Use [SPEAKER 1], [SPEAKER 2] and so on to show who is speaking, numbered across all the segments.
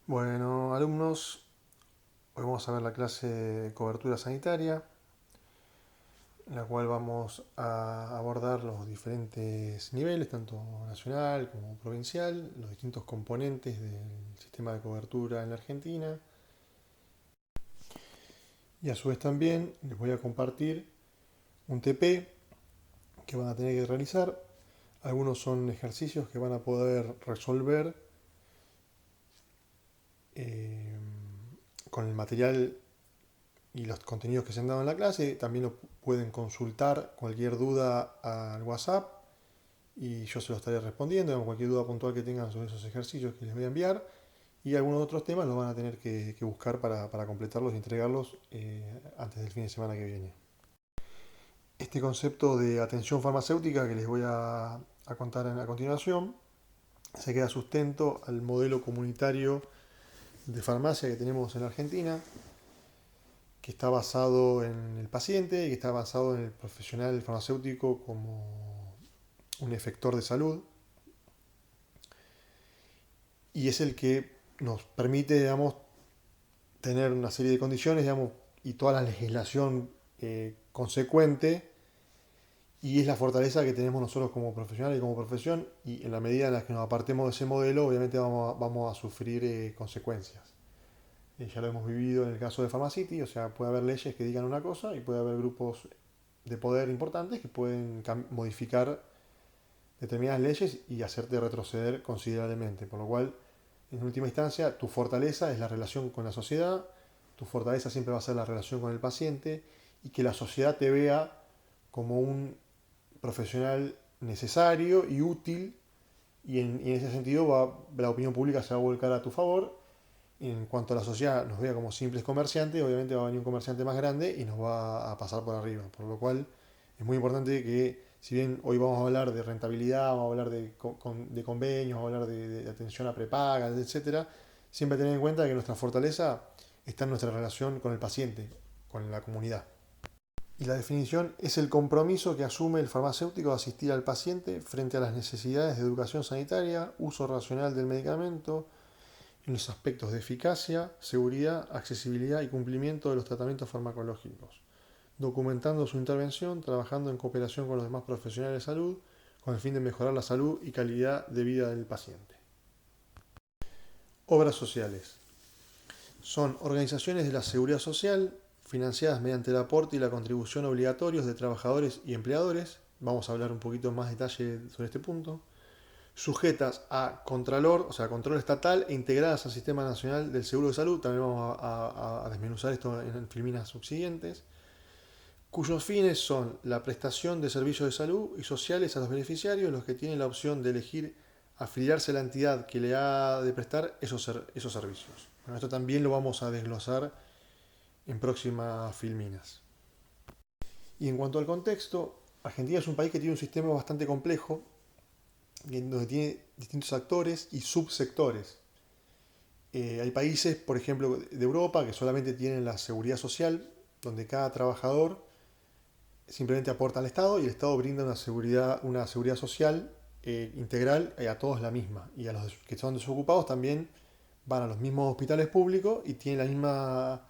[SPEAKER 1] Bueno, alumnos, hoy vamos a ver la clase de cobertura sanitaria, en la cual vamos a abordar los diferentes niveles, tanto nacional como provincial, los distintos componentes del sistema de cobertura en la Argentina. Y a su vez también les voy a compartir un TP que van a tener que realizar. Algunos son ejercicios que van a poder resolver eh, con el material y los contenidos que se han dado en la clase. También lo pueden consultar cualquier duda al WhatsApp y yo se lo estaré respondiendo. Cualquier duda puntual que tengan sobre esos ejercicios que les voy a enviar. Y algunos otros temas los van a tener que buscar para completarlos y entregarlos antes del fin de semana que viene. Este concepto de atención farmacéutica que les voy a contar a continuación se queda sustento al modelo comunitario de farmacia que tenemos en la Argentina, que está basado en el paciente y que está basado en el profesional farmacéutico como un efector de salud, y es el que nos permite, digamos, tener una serie de condiciones, digamos, y toda la legislación consecuente, y es la fortaleza que tenemos nosotros como profesionales y como profesión, y en la medida en la que nos apartemos de ese modelo, obviamente vamos a sufrir consecuencias. Ya lo hemos vivido en el caso de Pharmacity, o sea, puede haber leyes que digan una cosa y puede haber grupos de poder importantes que pueden modificar determinadas leyes y hacerte retroceder considerablemente. Por lo cual, en última instancia, tu fortaleza es la relación con la sociedad, tu fortaleza siempre va a ser la relación con el paciente y que la sociedad te vea como un profesional necesario y útil, y en ese sentido la opinión pública se va a volcar a tu favor. En cuanto a la sociedad nos vea como simples comerciantes, obviamente va a venir un comerciante más grande y nos va a pasar por arriba. Por lo cual es muy importante que, si bien hoy vamos a hablar de rentabilidad, vamos a hablar de convenios, vamos a hablar de atención a prepagas, etcétera, siempre tener en cuenta que nuestra fortaleza está en nuestra relación con el paciente, con la comunidad. Y la definición es el compromiso que asume el farmacéutico de asistir al paciente frente a las necesidades de educación sanitaria, uso racional del medicamento, en los aspectos de eficacia, seguridad, accesibilidad y cumplimiento de los tratamientos farmacológicos, documentando su intervención, trabajando en cooperación con los demás profesionales de salud, con el fin de mejorar la salud y calidad de vida del paciente. Obras sociales. Son organizaciones de la seguridad social financiadas mediante el aporte y la contribución obligatorios de trabajadores y empleadores. Vamos a hablar un poquito más detalle sobre este punto. Sujetas a Contralor, o sea, control estatal, e integradas al Sistema Nacional del Seguro de Salud. También vamos a desmenuzar esto en filminas subsiguientes. Cuyos fines son la prestación de servicios de salud y sociales a los beneficiarios, los que tienen la opción de elegir afiliarse a la entidad que le ha de prestar esos servicios. Bueno, esto también lo vamos a desglosar en próximas filminas. Y en cuanto al contexto, Argentina es un país que tiene un sistema bastante complejo, donde tiene distintos actores y subsectores. Hay países, por ejemplo, de Europa que solamente tienen la seguridad social, donde cada trabajador simplemente aporta al Estado y el Estado brinda una seguridad social integral a todos la misma. Y a los que son desocupados también van a los mismos hospitales públicos y tienen la misma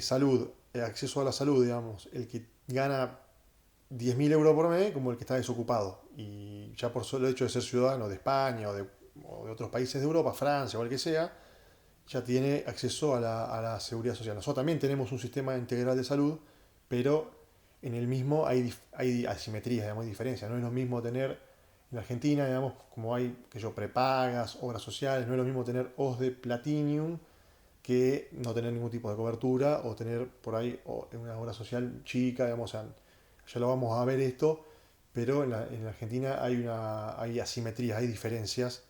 [SPEAKER 1] salud, acceso a la salud, digamos, el que gana 10.000 euros por mes como el que está desocupado. Y ya por solo hecho de ser ciudadano de España o de otros países de Europa, Francia o el que sea, ya tiene acceso a la seguridad social. Nosotros también tenemos un sistema integral de salud, pero en el mismo hay asimetrías, digamos, hay diferencias. No es lo mismo tener en Argentina, digamos, como hay que yo prepagas, obras sociales, no es lo mismo tener OSDE Platinum que no tener ningún tipo de cobertura o tener por ahí una obra social chica, digamos, o sea, ya lo vamos a ver esto, pero en la Argentina hay asimetrías, hay diferencias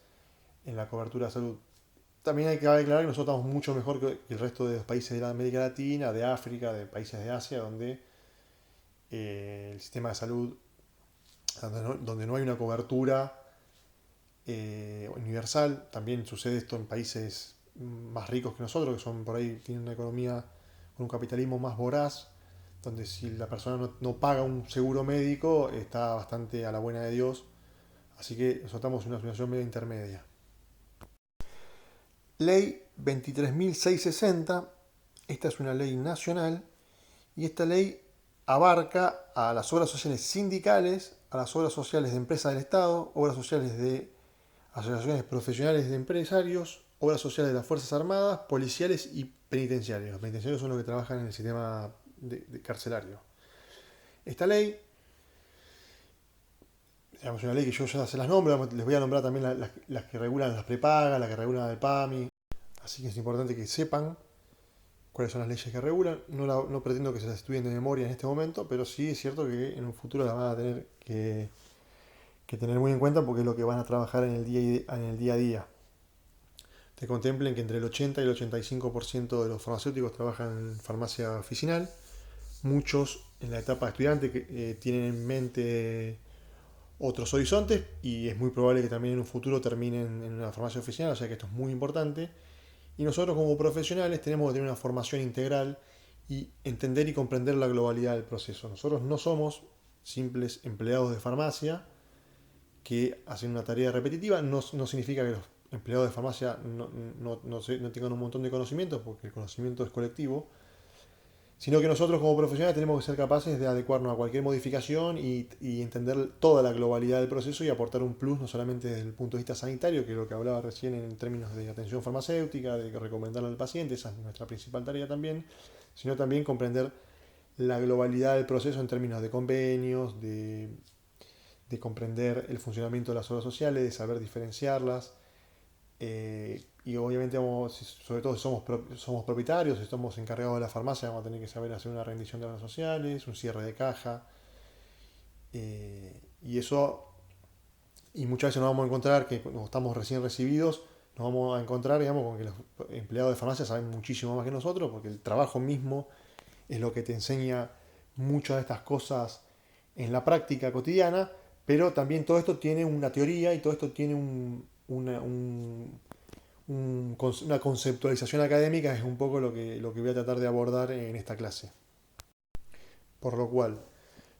[SPEAKER 1] en la cobertura de salud. También hay que aclarar que nosotros estamos mucho mejor que el resto de los países de la América Latina, de África, de países de Asia, donde el sistema de salud, donde no hay una cobertura universal. También sucede esto en países más ricos que nosotros, que son por ahí, tienen una economía con un capitalismo más voraz, donde si la persona no paga un seguro médico, está bastante a la buena de Dios. Así que nosotros estamos en una situación medio intermedia. Ley 23.660, esta es una ley nacional y esta ley abarca a las obras sociales sindicales, a las obras sociales de empresas del Estado, obras sociales de asociaciones profesionales de empresarios, obras sociales de las Fuerzas Armadas, policiales y penitenciarios. Los penitenciarios son los que trabajan en el sistema de carcelario. Esta ley, digamos, una ley que yo ya se las nombro, les voy a nombrar también las que regulan las prepagas, las que regulan el PAMI, así que es importante que sepan cuáles son las leyes que regulan. No pretendo que se las estudien de memoria en este momento, pero sí es cierto que en un futuro las van a tener que tener muy en cuenta porque es lo que van a trabajar en el día a día. Te contemplen que entre el 80 y el 85% de los farmacéuticos trabajan en farmacia oficinal. Muchos en la etapa de estudiante que tienen en mente otros horizontes y es muy probable que también en un futuro terminen en una farmacia oficinal, o sea que esto es muy importante. Y nosotros como profesionales tenemos que tener una formación integral y entender y comprender la globalidad del proceso. Nosotros no somos simples empleados de farmacia que hacen una tarea repetitiva. No significa que los empleados de farmacia no tengan un montón de conocimientos, porque el conocimiento es colectivo, sino que nosotros como profesionales tenemos que ser capaces de adecuarnos a cualquier modificación y entender toda la globalidad del proceso y aportar un plus, no solamente desde el punto de vista sanitario, que es lo que hablaba recién en términos de atención farmacéutica, de recomendarle al paciente, esa es nuestra principal tarea también, sino también comprender la globalidad del proceso en términos de convenios, de comprender el funcionamiento de las obras sociales, de saber diferenciarlas. Y obviamente, sobre todo si somos propietarios, si estamos encargados de la farmacia, vamos a tener que saber hacer una rendición de obras sociales, un cierre de caja. Y eso, y muchas veces nos vamos a encontrar que cuando estamos recién recibidos, nos vamos a encontrar, digamos, con que los empleados de farmacia saben muchísimo más que nosotros, porque el trabajo mismo es lo que te enseña muchas de estas cosas en la práctica cotidiana, pero también todo esto tiene una teoría y todo esto tiene una conceptualización académica, es un poco lo que voy a tratar de abordar en esta clase. Por lo cual,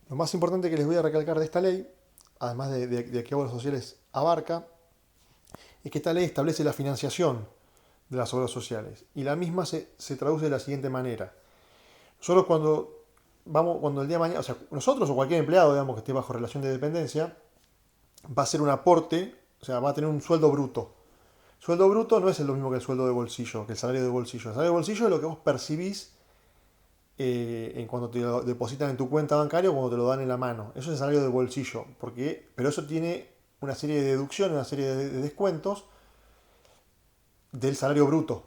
[SPEAKER 1] lo más importante que les voy a recalcar de esta ley, además de qué obras sociales abarca, es que esta ley establece la financiación de las obras sociales. Y la misma se traduce de la siguiente manera. Nosotros cuando el día de mañana, o sea, nosotros o cualquier empleado, digamos, que esté bajo relación de dependencia, va a hacer un aporte, o sea, va a tener un sueldo bruto. Sueldo bruto no es lo mismo que el sueldo de bolsillo, que el salario de bolsillo. El salario de bolsillo es lo que vos percibís en cuando te lo depositan en tu cuenta bancaria o cuando te lo dan en la mano. Eso es el salario de bolsillo. Pero eso tiene una serie de deducciones, una serie de descuentos del salario bruto,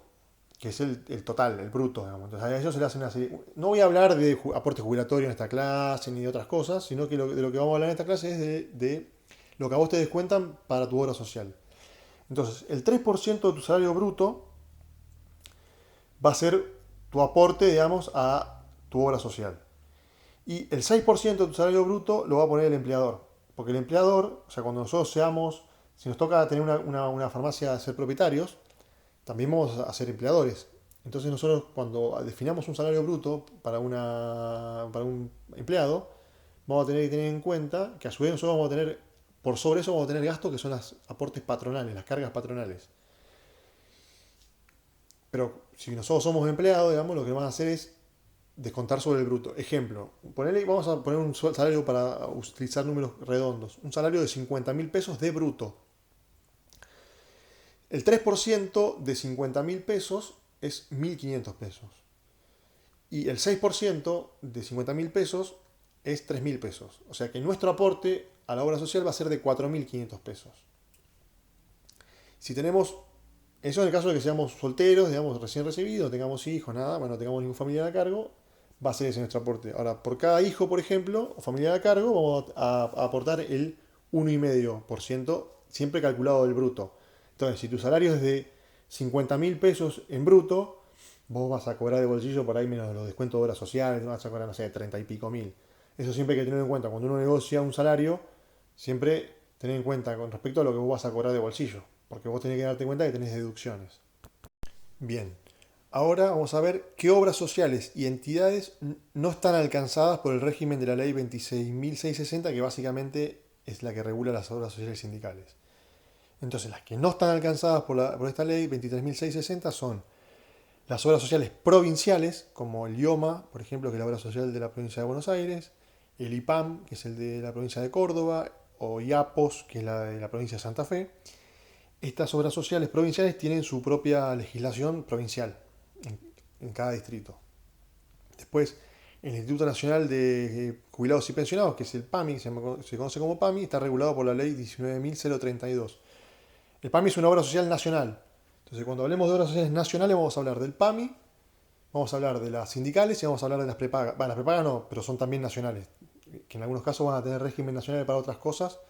[SPEAKER 1] que es el total, el bruto. Digamos. Entonces a ellos se le hace una serie. No voy a hablar de aporte jubilatorio en esta clase ni de otras cosas, sino que de lo que vamos a hablar en esta clase es de lo que a vos te descuentan para tu obra social. Entonces, el 3% de tu salario bruto va a ser tu aporte, digamos, a tu obra social. Y el 6% de tu salario bruto lo va a poner el empleador. Porque el empleador, o sea, cuando nosotros si nos toca tener una farmacia, ser propietarios, también vamos a ser empleadores. Entonces nosotros cuando definamos un salario bruto para un empleado, vamos a tener que tener en cuenta que a su vez nosotros vamos a tener, por sobre eso vamos a tener gastos que son los aportes patronales, las cargas patronales. Pero si nosotros somos empleados, digamos, lo que vamos a hacer es descontar sobre el bruto. Ejemplo, vamos a poner un salario para utilizar números redondos. Un salario de 50.000 pesos de bruto. El 3% de 50.000 pesos es 1.500 pesos. Y el 6% de 50.000 pesos es 3.000 pesos. O sea que nuestro aporte a la obra social va a ser de 4.500 pesos. Si tenemos, eso en el caso de que seamos solteros, digamos, recién recibidos, no tengamos hijos, nada, bueno, no tengamos ningún familiar a cargo, va a ser ese nuestro aporte. Ahora, por cada hijo, por ejemplo, o familiar a cargo, vamos a aportar el 1,5%, siempre calculado del bruto. Entonces, si tu salario es de 50.000 pesos en bruto, vos vas a cobrar de bolsillo por ahí menos de los descuentos de obras sociales, vas a cobrar, no sé, 30 y pico mil. Eso siempre hay que tener en cuenta. Cuando uno negocia un salario, siempre tener en cuenta con respecto a lo que vos vas a cobrar de bolsillo. Porque vos tenés que darte cuenta que tenés deducciones. Bien, ahora vamos a ver qué obras sociales y entidades no están alcanzadas por el régimen de la ley 26.660, que básicamente es la que regula las obras sociales sindicales. Entonces, las que no están alcanzadas por esta ley 23.660 son las obras sociales provinciales, como el IOMA, por ejemplo, que es la obra social de la provincia de Buenos Aires, el IPAM, que es el de la provincia de Córdoba, o IAPOS, que es la de la provincia de Santa Fe. Estas obras sociales provinciales tienen su propia legislación provincial en cada distrito. Después, el Instituto Nacional de Jubilados y Pensionados, que es el PAMI, se conoce como PAMI, está regulado por la ley 19.032. El PAMI es una obra social nacional. Entonces, cuando hablemos de obras sociales nacionales, vamos a hablar del PAMI, vamos a hablar de las sindicales y vamos a hablar de las prepagas. Bueno, las prepagas no, pero son también nacionales, que en algunos casos van a tener régimen nacional para otras cosas,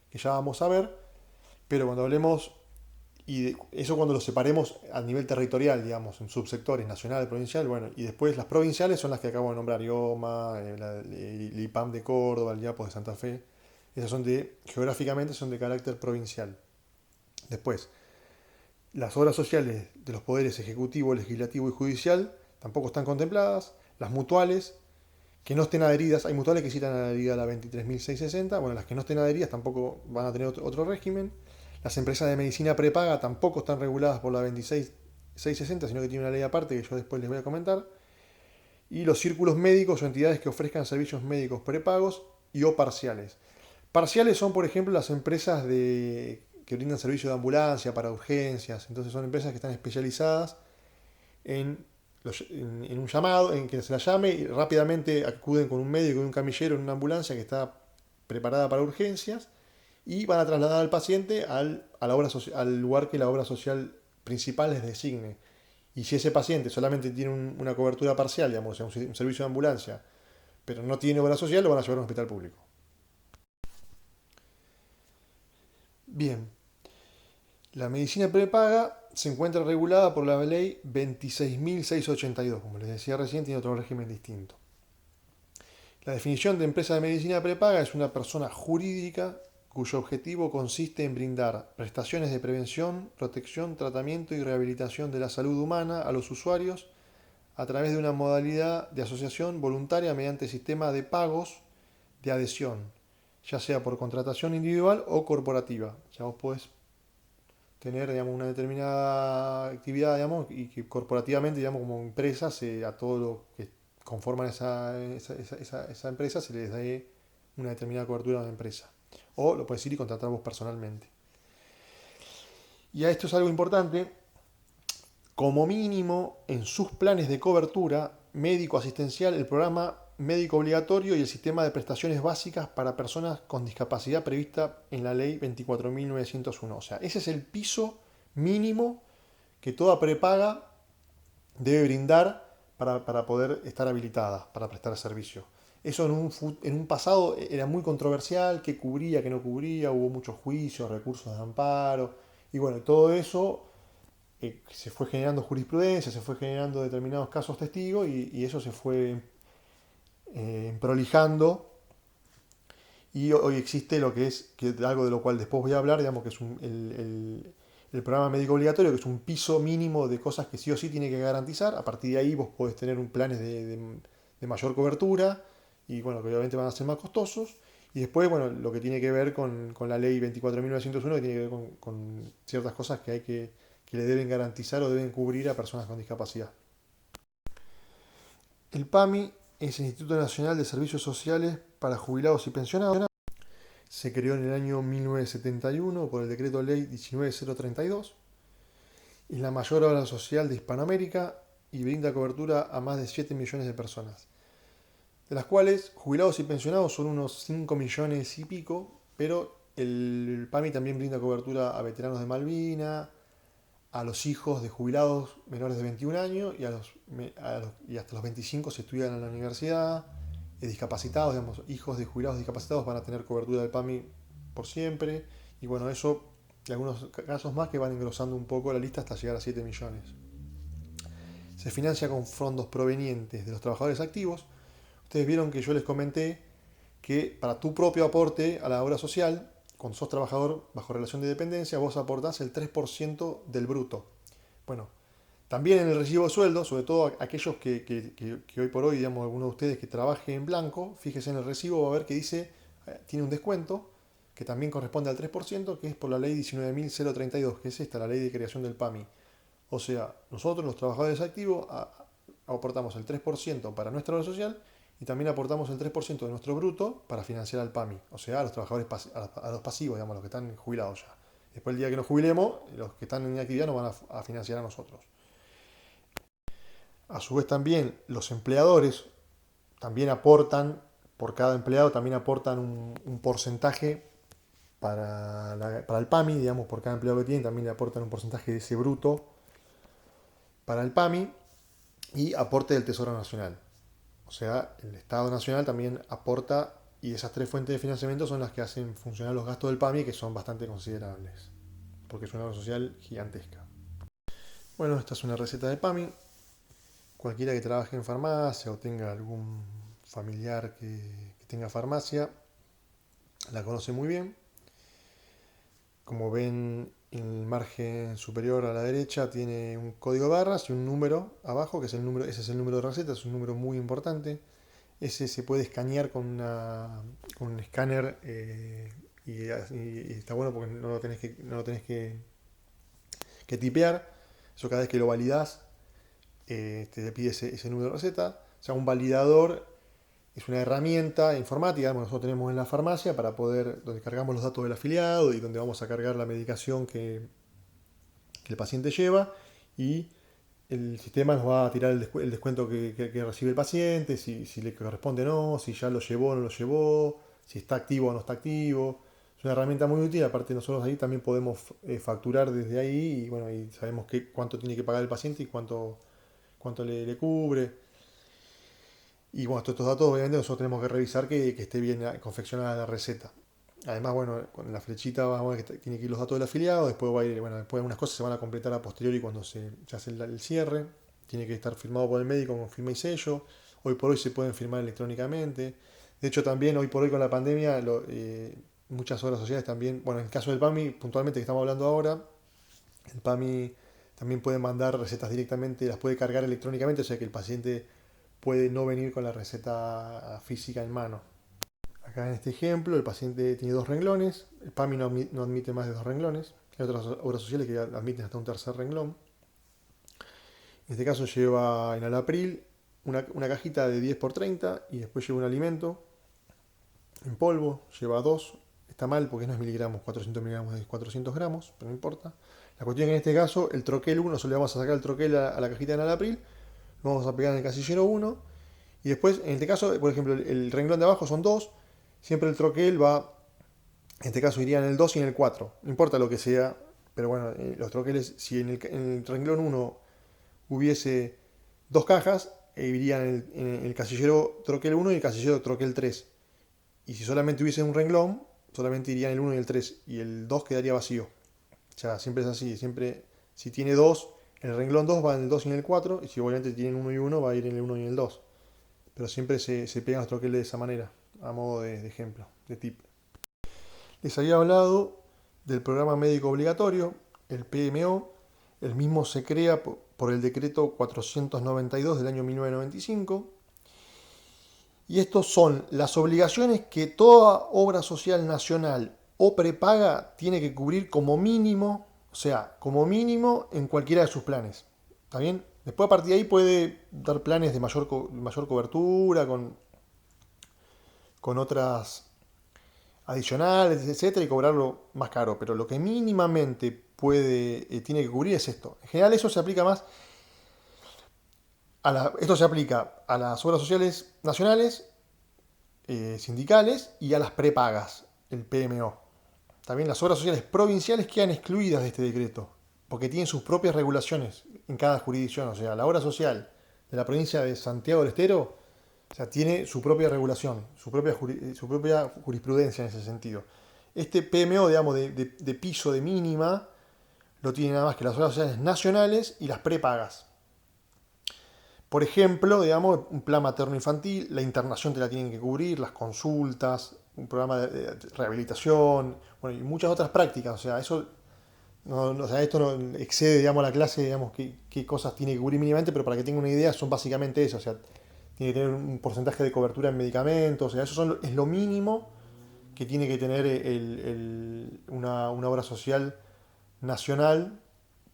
[SPEAKER 1] que ya vamos a ver. Pero cuando hablemos, eso cuando lo separemos a nivel territorial, digamos, en subsectores, nacional, provincial, bueno, y después las provinciales son las que acabo de nombrar, IOMA, el IPAM de Córdoba, el IAPO de Santa Fe. Esas geográficamente son de carácter provincial. Después, las obras sociales de los poderes ejecutivo, legislativo y judicial tampoco están contempladas. Las mutuales, que no estén adheridas, hay mutuales que sí están adheridas a la 23.660, bueno, las que no estén adheridas tampoco van a tener otro régimen. Las empresas de medicina prepaga tampoco están reguladas por la 26.660, sino que tiene una ley aparte que yo después les voy a comentar. Y los círculos médicos o entidades que ofrezcan servicios médicos prepagos y o parciales. Parciales son, por ejemplo, las empresas que brindan servicio de ambulancia para urgencias. Entonces son empresas que están especializadas en un llamado, en que se la llame y rápidamente acuden con un médico y un camillero en una ambulancia que está preparada para urgencias y van a trasladar al paciente al lugar que la obra social principal les designe. Y si ese paciente solamente tiene una cobertura parcial, digamos, o sea, un servicio de ambulancia, pero no tiene obra social, lo van a llevar a un hospital público. Bien, la medicina prepaga se encuentra regulada por la ley 26.682. Como les decía recién, tiene otro régimen distinto. La definición de empresa de medicina prepaga es una persona jurídica cuyo objetivo consiste en brindar prestaciones de prevención, protección, tratamiento y rehabilitación de la salud humana a los usuarios a través de una modalidad de asociación voluntaria mediante sistema de pagos de adhesión, ya sea por contratación individual o corporativa. Ya vos podés tener, digamos, una determinada actividad, digamos, y que corporativamente, digamos, como empresa, a todo lo que conforman esa empresa se les dé una determinada cobertura de la empresa. O lo puedes ir y contratar vos personalmente. Y a esto es algo importante. Como mínimo, en sus planes de cobertura médico-asistencial, el programa médico obligatorio y el sistema de prestaciones básicas para personas con discapacidad prevista en la ley 24.901. O sea, ese es el piso mínimo que toda prepaga debe brindar para poder estar habilitada para prestar servicio. Eso en un pasado era muy controversial, qué cubría, qué no cubría, hubo muchos juicios, recursos de amparo, y bueno, todo eso se fue generando jurisprudencia, se fue generando determinados casos testigos y eso se fue prolijando y hoy existe lo que es, algo de lo cual después voy a hablar, digamos que es el programa médico obligatorio, que es un piso mínimo de cosas que sí o sí tiene que garantizar. A partir de ahí vos podés tener planes de mayor cobertura y bueno, que obviamente van a ser más costosos. Y después, bueno, lo que tiene que ver con la ley 24.901, que tiene que ver con ciertas cosas que le deben garantizar o deben cubrir a personas con discapacidad. El PAMI es el Instituto Nacional de Servicios Sociales para Jubilados y Pensionados. Se creó en el año 1971 por el decreto ley 19.032. Es la mayor obra social de Hispanoamérica y brinda cobertura a más de 7 millones de personas, de las cuales jubilados y pensionados son unos 5 millones y pico, pero el PAMI también brinda cobertura a veteranos de Malvinas, a los hijos de jubilados menores de 21 años y hasta los 25 se estudian en la universidad, discapacitados, digamos, hijos de jubilados discapacitados van a tener cobertura del PAMI por siempre, y bueno, eso y algunos casos más que van engrosando un poco la lista hasta llegar a 7 millones. Se financia con fondos provenientes de los trabajadores activos. Ustedes vieron que yo les comenté que para tu propio aporte a la obra social, cuando sos trabajador bajo relación de dependencia, vos aportás el 3% del bruto. Bueno, también en el recibo de sueldo, sobre todo aquellos que hoy por hoy, digamos, alguno de ustedes que trabaje en blanco, fíjese en el recibo, va a ver que dice, tiene un descuento, que también corresponde al 3%, que es por la ley 19.032, que es esta, la ley de creación del PAMI. O sea, nosotros los trabajadores activos aportamos el 3% para nuestra obra social y también aportamos el 3% de nuestro bruto para financiar al PAMI, o sea, a los trabajadores a los pasivos, digamos, los que están jubilados ya. Después el día que nos jubilemos, los que están en actividad nos van a financiar a nosotros. A su vez también los empleadores también aportan, por cada empleado también aportan un porcentaje para el PAMI, digamos, por cada empleado que tienen también le aportan un porcentaje de ese bruto para el PAMI y aporte del Tesoro Nacional. O sea, el Estado Nacional también aporta y esas tres fuentes de financiamiento son las que hacen funcionar los gastos del PAMI, que son bastante considerables, porque es una obra social gigantesca. Bueno, esta es una receta de PAMI. Cualquiera que trabaje en farmacia o tenga algún familiar que tenga farmacia, la conoce muy bien. Como ven, en el margen superior a la derecha tiene un código de barras y un número abajo, que es el número, ese es el número de receta, es un número muy importante. Ese se puede escanear con un escáner y está bueno porque no lo tenés que tipear. Eso cada vez que lo validás te pide ese número de receta. O sea, un validador es una herramienta informática que nosotros tenemos en la farmacia para poder, donde cargamos los datos del afiliado y donde vamos a cargar la medicación que el paciente lleva y el sistema nos va a tirar el descuento que recibe el paciente, si le corresponde o no, si ya lo llevó o no lo llevó, si está activo o no está activo. Es una herramienta muy útil, aparte nosotros ahí también podemos facturar desde ahí y bueno, y sabemos cuánto tiene que pagar el paciente y cuánto le cubre. Y bueno, estos datos obviamente nosotros tenemos que revisar que esté bien confeccionada la receta. Además, bueno, con la flechita vamos a ver que tiene que ir los datos del afiliado, después va a ir, bueno, después algunas cosas se van a completar a posteriori cuando se hace el cierre. Tiene que estar firmado por el médico con firma y sello. Hoy por hoy se pueden firmar electrónicamente. De hecho, también hoy por hoy con la pandemia, muchas obras sociales también, bueno, en el caso del PAMI, puntualmente que estamos hablando ahora, el PAMI también puede mandar recetas directamente, las puede cargar electrónicamente, o sea que el paciente puede no venir con la receta física en mano. Acá en este ejemplo el paciente tiene dos renglones, el PAMI no admite más de dos renglones, hay otras obras sociales que admiten hasta un tercer renglón. En este caso lleva en Alapril una cajita de 10 por 30 y después lleva un alimento en polvo, lleva dos, está mal porque no es miligramos, 400 miligramos es 400 gramos, pero no importa. La cuestión es que en este caso el troquel 1, solo le vamos a sacar el troquel a la cajita de Alapril, lo vamos a pegar en el casillero 1 y después en este caso, por ejemplo, el renglón de abajo son 2, siempre el troquel va, en este caso iría en el 2 y en el 4, no importa lo que sea, pero bueno, los troqueles, si en el renglón 1 hubiese dos cajas, irían en el casillero troquel 1 y el casillero troquel 3. Y si solamente hubiese un renglón, solamente irían el 1 y el 3, y el 2 quedaría vacío. O sea, siempre es así, siempre, si tiene 2, el renglón 2 va en el 2 y en el 4, y si obviamente tienen 1 y 1, va a ir en el 1 y en el 2. Pero siempre se pegan los troqueles de esa manera, a modo de ejemplo, de tip. Les había hablado del programa médico obligatorio, el PMO. El mismo se crea por el decreto 492 del año 1995. Y estos son las obligaciones que toda obra social nacional o prepaga tiene que cubrir como mínimo, o sea, como mínimo en cualquiera de sus planes. ¿Está bien? Después a partir de ahí puede dar planes de mayor cobertura, con otras adicionales, etcétera, y cobrarlo más caro. Pero lo que mínimamente tiene que cubrir es esto. En general eso se aplica más esto se aplica a las obras sociales nacionales, sindicales y a las prepagas, el PMO. También las obras sociales provinciales quedan excluidas de este decreto, porque tienen sus propias regulaciones en cada jurisdicción. O sea, la obra social de la provincia de Santiago del Estero, o sea, tiene su propia regulación, su propia jurisprudencia en ese sentido. Este PMO, digamos, de piso de mínima, lo tienen nada más que las obras sociales nacionales y las prepagas. Por ejemplo, digamos, un plan materno-infantil, la internación te la tienen que cubrir, las consultas, un programa de rehabilitación, bueno, y muchas otras prácticas. O sea, eso o sea, esto no excede, digamos, la clase, digamos, qué cosas tiene que cubrir mínimamente, pero para que tenga una idea son básicamente eso. O sea, tiene que tener un porcentaje de cobertura en medicamentos, o sea, eso es lo mínimo que tiene que tener una obra social nacional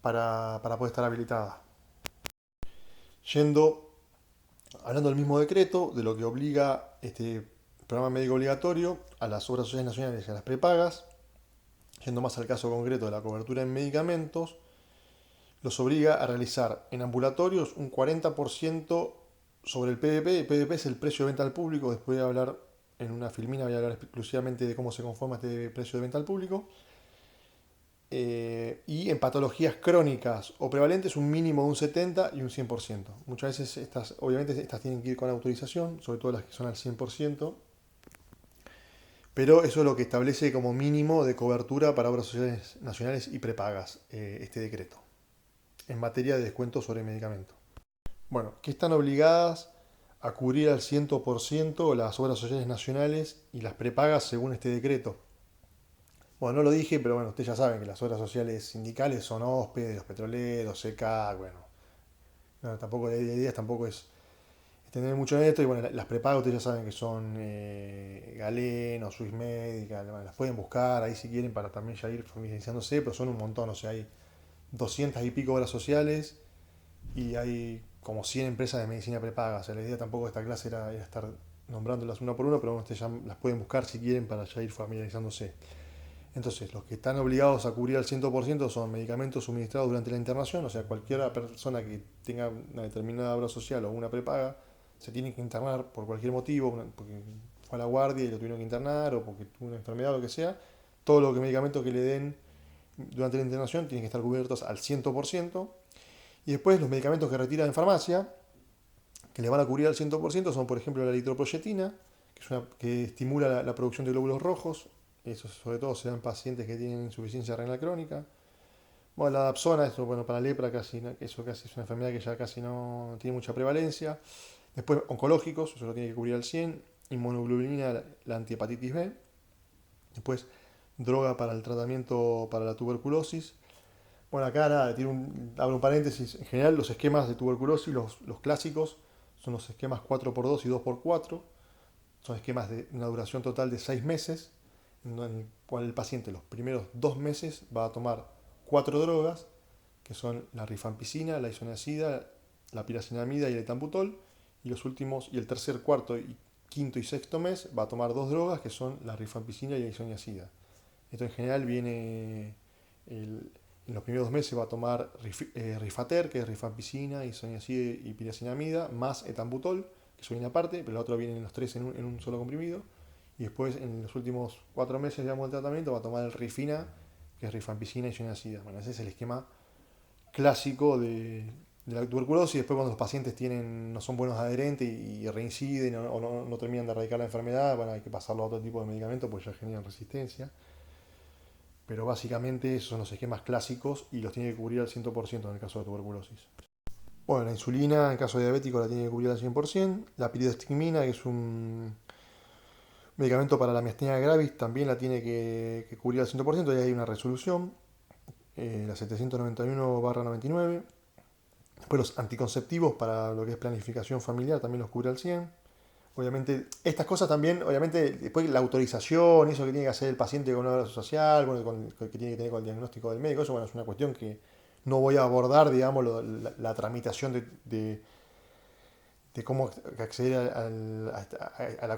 [SPEAKER 1] para poder estar habilitada. Hablando del mismo decreto, de lo que obliga este programa médico obligatorio a las obras sociales nacionales y a las prepagas, yendo más al caso concreto de la cobertura en medicamentos, los obliga a realizar en ambulatorios un 40% sobre el PVP. El PVP es el precio de venta al público. Después voy a hablar en una filmina, voy a hablar exclusivamente de cómo se conforma este precio de venta al público. Y en patologías crónicas o prevalentes un mínimo de un 70 y un 100%. Muchas veces obviamente estas tienen que ir con autorización, sobre todo las que son al 100%, pero eso es lo que establece como mínimo de cobertura para obras sociales nacionales y prepagas este decreto, en materia de descuentos sobre medicamentos. Bueno, que están obligadas a cubrir al 100% las obras sociales nacionales y las prepagas según este decreto. Bueno, no lo dije, pero bueno, ustedes ya saben que las obras sociales sindicales son OSPE, los petroleros, SECAC, bueno. No, tampoco la idea tampoco es entender mucho en esto. Y bueno, las prepagas ustedes ya saben que son Galeno, Swiss Medical, bueno, las pueden buscar ahí si quieren para también ya ir familiarizándose, pero son un montón, o sea, hay 200 y pico obras sociales y hay como 100 empresas de medicina prepaga. O sea, la idea tampoco de esta clase era estar nombrándolas una por una, pero bueno, ustedes ya las pueden buscar si quieren para ya ir familiarizándose. Entonces, los que están obligados a cubrir al 100% son medicamentos suministrados durante la internación, o sea, cualquier persona que tenga una determinada obra social o una prepaga se tiene que internar por cualquier motivo, porque fue a la guardia y lo tuvieron que internar o porque tuvo una enfermedad o lo que sea. Todos los medicamentos que le den durante la internación tienen que estar cubiertos al 100%. Y después los medicamentos que retiran en farmacia, que le van a cubrir al 100%, son por ejemplo la eritropoyetina, que estimula la producción de glóbulos rojos. Eso sobre todo se da en pacientes que tienen insuficiencia renal crónica. Bueno, la dapsona, eso bueno, para lepra eso casi es una enfermedad que ya casi no tiene mucha prevalencia. Después oncológicos, eso lo tiene que cubrir al 100. Inmunoglobulina, la antihepatitis B. Después droga para el tratamiento para la tuberculosis. Bueno, acá nada, abro un paréntesis. En general los esquemas de tuberculosis, los clásicos, son los esquemas 4x2 y 2x4. Son esquemas de una duración total de 6 meses, en el cual el paciente los primeros 2 meses va a tomar 4 drogas, que son la rifampicina, la isoniazida, la piracinamida y el etambutol, y el tercer, cuarto, quinto y sexto mes va a tomar 2 drogas, que son la rifampicina y la isoniazida. Esto en general viene, en los primeros 2 meses va a tomar Rifater, que es rifampicina, isoniazida y piracinamida, más etambutol, que eso viene aparte, pero el otro viene en los 3 en un solo comprimido. Y después, en los últimos 4 meses, digamos, del tratamiento, va a tomar el Rifina, que es rifampicina y isoniazida. Bueno, ese es el esquema clásico de la tuberculosis. Después, cuando los pacientes no son buenos adherentes y reinciden o no terminan de erradicar la enfermedad, bueno, hay que pasarlo a otro tipo de medicamento porque ya generan resistencia. Pero básicamente esos son los esquemas clásicos y los tiene que cubrir al 100% en el caso de tuberculosis. Bueno, la insulina en el caso de diabético la tiene que cubrir al 100%. La piridostigmina, que es un medicamento para la miastenia gravis, también la tiene que cubrir al 100%, y hay una resolución, la 791/99. Después los anticonceptivos para lo que es planificación familiar también los cubre al 100%. Obviamente, estas cosas también, obviamente, después la autorización, eso que tiene que hacer el paciente con una obra social, bueno, que tiene que tener con el diagnóstico del médico, eso bueno, es una cuestión que no voy a abordar, digamos, la tramitación de cómo acceder a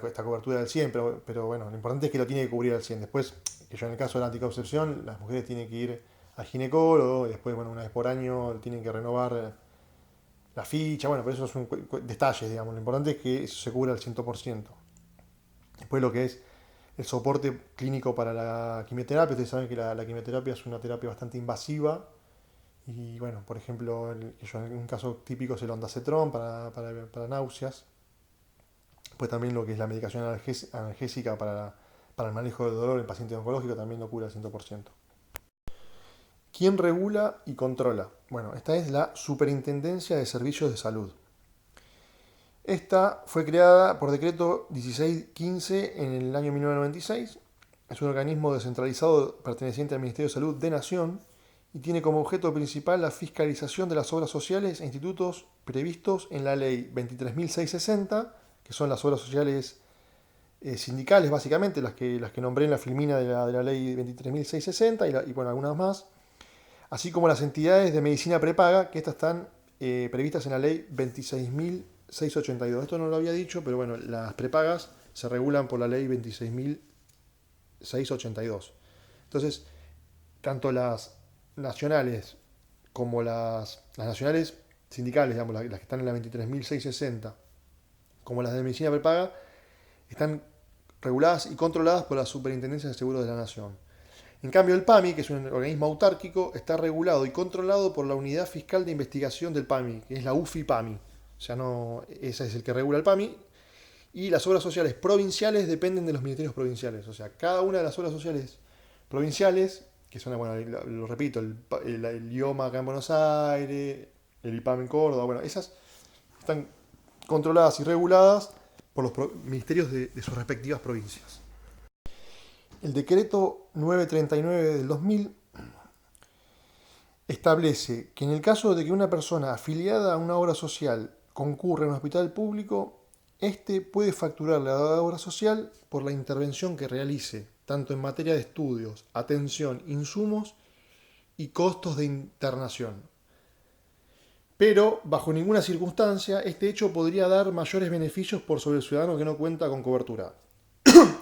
[SPEAKER 1] esta cobertura del 100, pero bueno, lo importante es que lo tiene que cubrir al 100. Después, que yo en el caso de la anticoncepción, las mujeres tienen que ir al ginecólogo, y después, bueno, una vez por año tienen que renovar la ficha, bueno, pero eso son detalles, digamos. Lo importante es que eso se cubra al 100%. Después lo que es el soporte clínico para la quimioterapia, ustedes saben que la quimioterapia es una terapia bastante invasiva. Y bueno, por ejemplo, en un caso típico es el ondansetron para náuseas. Pues también lo que es la medicación analgésica para el manejo del dolor en paciente oncológico también lo cura al 100%. ¿Quién regula y controla? Bueno, esta es la Superintendencia de Servicios de Salud. Esta fue creada por decreto 1615 en el año 1996. Es un organismo descentralizado perteneciente al Ministerio de Salud de Nación y tiene como objeto principal la fiscalización de las obras sociales e institutos previstos en la Ley 23.660, que son las obras sociales sindicales, básicamente, las que nombré en la filmina de la ley 23.660 y bueno, algunas más, así como las entidades de medicina prepaga, que estas están previstas en la ley 26.682. Esto no lo había dicho, pero bueno, las prepagas se regulan por la ley 26.682. Entonces, tanto las nacionales como las nacionales sindicales, digamos, las que están en la 23.660, como las de medicina prepaga, están reguladas y controladas por la Superintendencia de Seguros de la Nación. En cambio, el PAMI, que es un organismo autárquico, está regulado y controlado por la Unidad Fiscal de Investigación del PAMI, que es la UFI-PAMI. O sea, no, ese es el que regula el PAMI. Y las obras sociales provinciales dependen de los ministerios provinciales. O sea, cada una de las obras sociales provinciales, que son, bueno, lo repito, el IOMA acá en Buenos Aires, el IPAM en Córdoba, bueno, esas están controladas y reguladas por los ministerios de sus respectivas provincias. El decreto 939 del 2000 establece que en el caso de que una persona afiliada a una obra social concurra en un hospital público, éste puede facturarle a la obra social por la intervención que realice, tanto en materia de estudios, atención, insumos y costos de internación. Pero, bajo ninguna circunstancia, este hecho podría dar mayores beneficios por sobre el ciudadano que no cuenta con cobertura.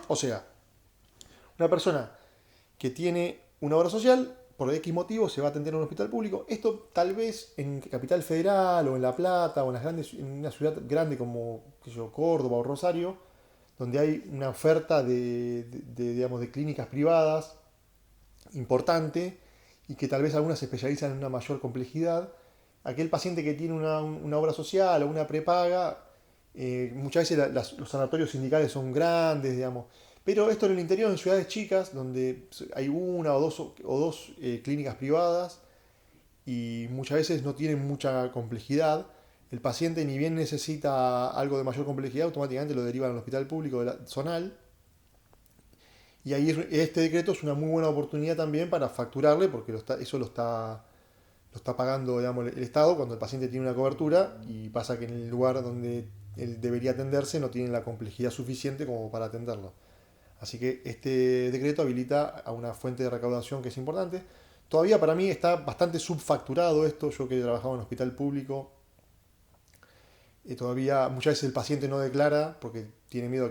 [SPEAKER 1] O sea, una persona que tiene una obra social, por X motivo se va a atender en un hospital público. Esto tal vez en Capital Federal o en La Plata o en una ciudad grande como Córdoba o Rosario, donde hay una oferta digamos, de clínicas privadas importante y que tal vez algunas se especializan en una mayor complejidad. Aquel paciente que tiene una obra social o una prepaga, muchas veces los sanatorios sindicales son grandes, digamos, pero esto en el interior, en ciudades chicas, donde hay una o dos clínicas privadas y muchas veces no tienen mucha complejidad, el paciente ni bien necesita algo de mayor complejidad, automáticamente lo derivan al hospital público zonal. Y ahí este decreto es una muy buena oportunidad también para facturarle, porque eso lo está pagando, digamos, el Estado cuando el paciente tiene una cobertura y pasa que en el lugar donde él debería atenderse no tiene la complejidad suficiente como para atenderlo. Así que este decreto habilita a una fuente de recaudación que es importante. Todavía para mí está bastante subfacturado esto. Yo que he trabajado en hospital público, todavía muchas veces el paciente no declara porque tiene miedo a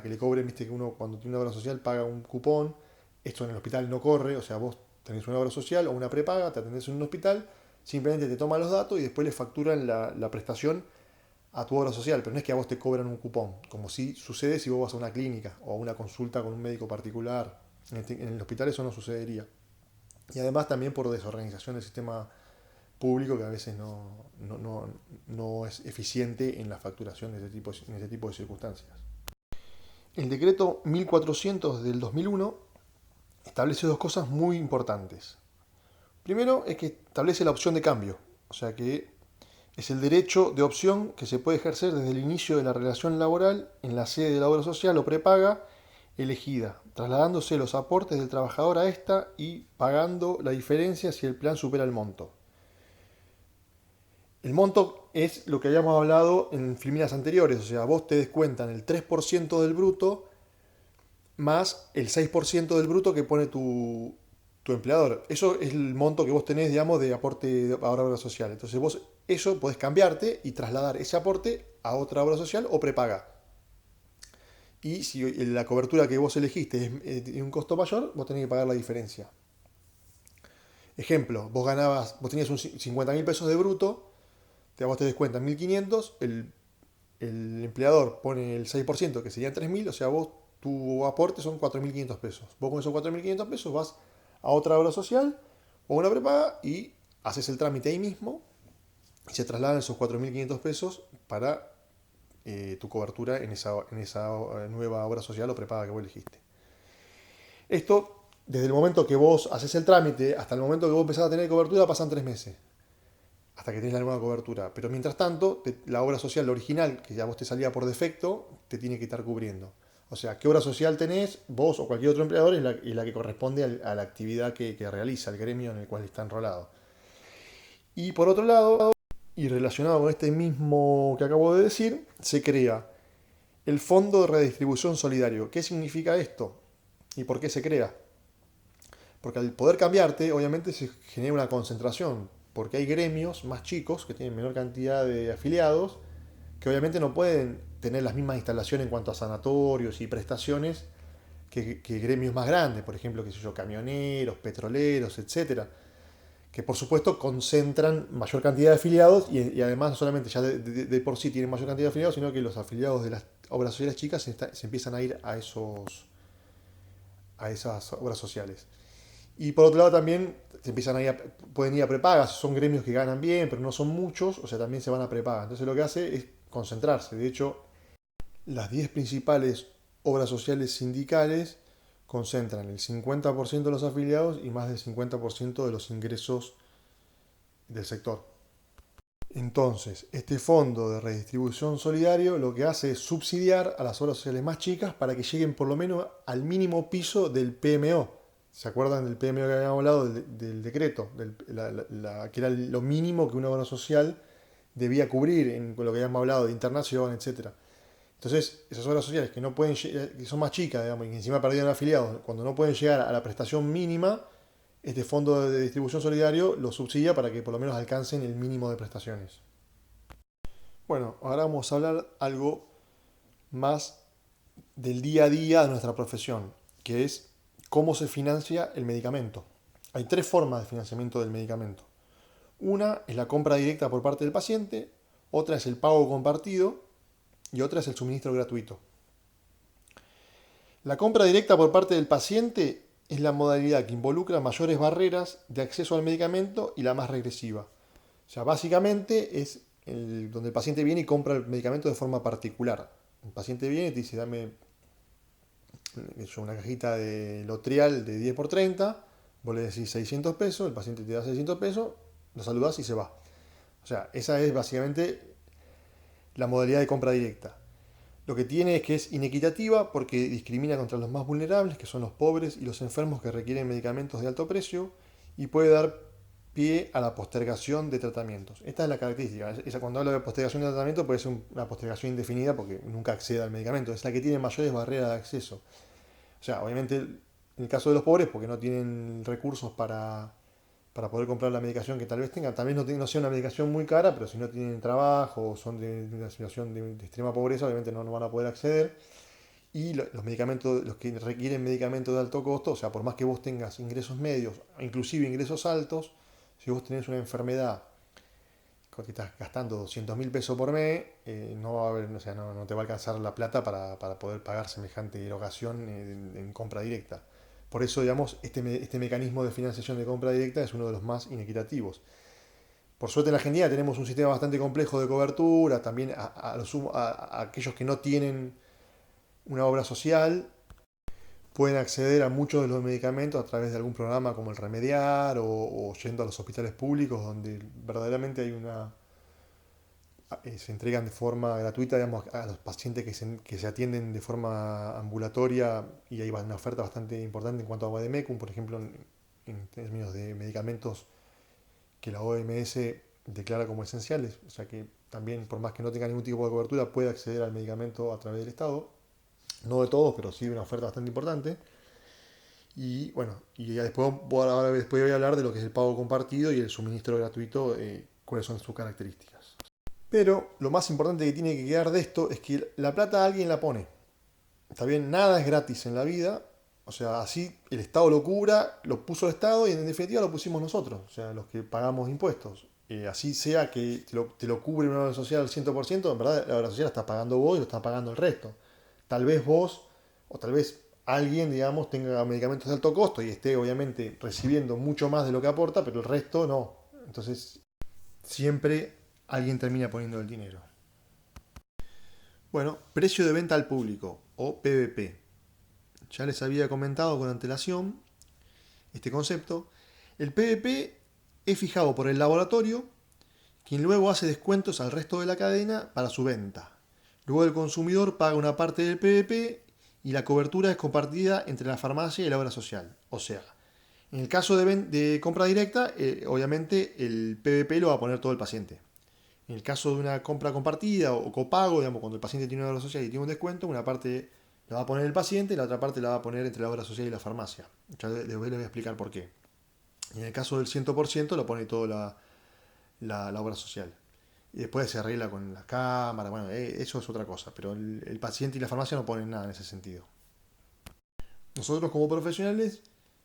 [SPEAKER 1] que le cobren. Viste que uno cuando tiene una obra social paga un cupón. Esto en el hospital no corre. O sea, vos tenés una obra social o una prepaga, te atendés en un hospital, simplemente te toman los datos y después le facturan la prestación a tu obra social, pero no es que a vos te cobran un cupón, como si sucede si vos vas a una clínica o a una consulta con un médico particular. En el hospital eso no sucedería. Y además también por desorganización del sistema público que a veces no es eficiente en la facturación en ese tipo de circunstancias. El decreto 1400 del 2001 establece dos cosas muy importantes. Primero es que establece la opción de cambio, o sea que es el derecho de opción que se puede ejercer desde el inicio de la relación laboral en la sede de la obra social o prepaga elegida, trasladándose los aportes del trabajador a esta y pagando la diferencia si el plan supera el monto. El monto es lo que habíamos hablado en filminas anteriores, o sea, vos te descuentan el 3% del bruto más el 6% del bruto que pone tu empleador. Eso es el monto que vos tenés, digamos, de aporte a obra social. Entonces vos eso podés cambiarte y trasladar ese aporte a otra obra social o prepaga. Y si la cobertura que vos elegiste es un costo mayor, vos tenés que pagar la diferencia. Ejemplo, vos tenías 50.000 pesos de bruto, vos te descuentan 1.500, el empleador pone el 6%, que serían 3.000, o sea, tu aporte son 4.500 pesos. Vos con esos 4.500 pesos vas a otra obra social o una prepaga y haces el trámite ahí mismo y se trasladan esos 4.500 pesos para tu cobertura en esa nueva obra social o prepaga que vos elegiste. Esto, desde el momento que vos haces el trámite hasta el momento que vos empezás a tener cobertura, pasan 3 meses hasta que tenés la nueva cobertura. Pero mientras tanto, la obra social, la original, que ya vos te salía por defecto, te tiene que estar cubriendo. O sea, qué obra social tenés, vos o cualquier otro empleador, es la que corresponde a la actividad que realiza el gremio en el cual está enrolado. Y por otro lado, y relacionado con este mismo que acabo de decir, se crea el Fondo de Redistribución Solidario. ¿Qué significa esto? ¿Y por qué se crea? Porque al poder cambiarte, obviamente se genera una concentración, porque hay gremios más chicos que tienen menor cantidad de afiliados, que obviamente no pueden tener las mismas instalaciones en cuanto a sanatorios y prestaciones que gremios más grandes, por ejemplo, qué sé yo, camioneros, petroleros, etcétera, que por supuesto concentran mayor cantidad de afiliados y además no solamente ya de por sí tienen mayor cantidad de afiliados, sino que los afiliados de las obras sociales chicas se empiezan a ir a esas obras sociales. Y por otro lado también se empiezan a ir pueden ir a prepagas, son gremios que ganan bien, pero no son muchos, o sea, también se van a prepagas. Entonces lo que hace es concentrarse. De hecho, las 10 principales obras sociales sindicales concentran el 50% de los afiliados y más del 50% de los ingresos del sector. Entonces, este fondo de redistribución solidario lo que hace es subsidiar a las obras sociales más chicas para que lleguen por lo menos al mínimo piso del PMO. ¿Se acuerdan del PMO que habíamos hablado, del decreto? Que era lo mínimo que una obra social debía cubrir en lo que habíamos hablado de internación, etcétera. Entonces, esas obras sociales que no pueden que son más chicas, digamos, y que encima perdieron afiliados, cuando no pueden llegar a la prestación mínima, este fondo de distribución solidario lo subsidia para que por lo menos alcancen el mínimo de prestaciones. Bueno, ahora vamos a hablar algo más del día a día de nuestra profesión, que es cómo se financia el medicamento. Hay tres formas de financiamiento del medicamento. Una es la compra directa por parte del paciente, otra es el pago compartido y otra es el suministro gratuito. La compra directa por parte del paciente es la modalidad que involucra mayores barreras de acceso al medicamento y la más regresiva. O sea, básicamente es donde el paciente viene y compra el medicamento de forma particular. El paciente viene y te dice, dame una cajita de Lotrial de 10x30, vos le decís 600 pesos, el paciente te da 600 pesos, lo saludás y se va. O sea, esa es básicamente la modalidad de compra directa. Lo que tiene es que es inequitativa porque discrimina contra los más vulnerables, que son los pobres y los enfermos que requieren medicamentos de alto precio, y puede dar pie a la postergación de tratamientos. Esta es la característica. Cuando hablo de postergación de tratamiento puede ser una postergación indefinida porque nunca accede al medicamento. Es la que tiene mayores barreras de acceso. O sea, obviamente en el caso de los pobres, porque no tienen recursos para poder comprar la medicación que tal vez tengan. Tal vez no sea una medicación muy cara, pero si no tienen trabajo o son de una situación de extrema pobreza, obviamente no van a poder acceder. Y los medicamentos, los que requieren medicamentos de alto costo, o sea, por más que vos tengas ingresos medios, inclusive ingresos altos, si vos tenés una enfermedad que estás gastando 200.000 pesos por mes, no va a haber, o sea, no te va a alcanzar la plata para poder pagar semejante erogación en compra directa. Por eso, digamos, este mecanismo de financiación de compra directa es uno de los más inequitativos. Por suerte en la Argentina tenemos un sistema bastante complejo de cobertura, también a aquellos que no tienen una obra social pueden acceder a muchos de los medicamentos a través de algún programa como el Remediar o yendo a los hospitales públicos donde verdaderamente hay se entregan de forma gratuita, digamos, a los pacientes que se atienden de forma ambulatoria y hay una oferta bastante importante en cuanto a Vademecum, por ejemplo, en términos de medicamentos que la OMS declara como esenciales, o sea que también, por más que no tenga ningún tipo de cobertura, puede acceder al medicamento a través del Estado. No de todos, pero sí de una oferta bastante importante. Y bueno, y ya después voy a hablar de lo que es el pago compartido y el suministro gratuito, cuáles son sus características. Pero lo más importante que tiene que quedar de esto es que la plata alguien la pone. Está bien, nada es gratis en la vida. O sea, así el Estado lo cubra, lo puso el Estado y en definitiva lo pusimos nosotros, o sea, los que pagamos impuestos. Así sea que te lo cubre una obra social al 100%, en verdad la obra social la está pagando vos y lo está pagando el resto. Tal vez vos, o tal vez alguien, digamos, tenga medicamentos de alto costo y esté obviamente recibiendo mucho más de lo que aporta, pero el resto no. Entonces, siempre alguien termina poniendo el dinero. Bueno, precio de venta al público, o PVP. Ya les había comentado con antelación este concepto. El PVP es fijado por el laboratorio, quien luego hace descuentos al resto de la cadena para su venta. Luego el consumidor paga una parte del PVP y la cobertura es compartida entre la farmacia y la obra social. O sea, en el caso de compra directa, obviamente el PVP lo va a poner todo el paciente. En el caso de una compra compartida o copago, digamos, cuando el paciente tiene una obra social y tiene un descuento, una parte la va a poner el paciente y la otra parte la va a poner entre la obra social y la farmacia. Ya les voy a explicar por qué. Y en el caso del 100% lo pone toda la obra social. Y después se arregla con la cámara, bueno, eso es otra cosa, pero el paciente y la farmacia no ponen nada en ese sentido. Nosotros como profesionales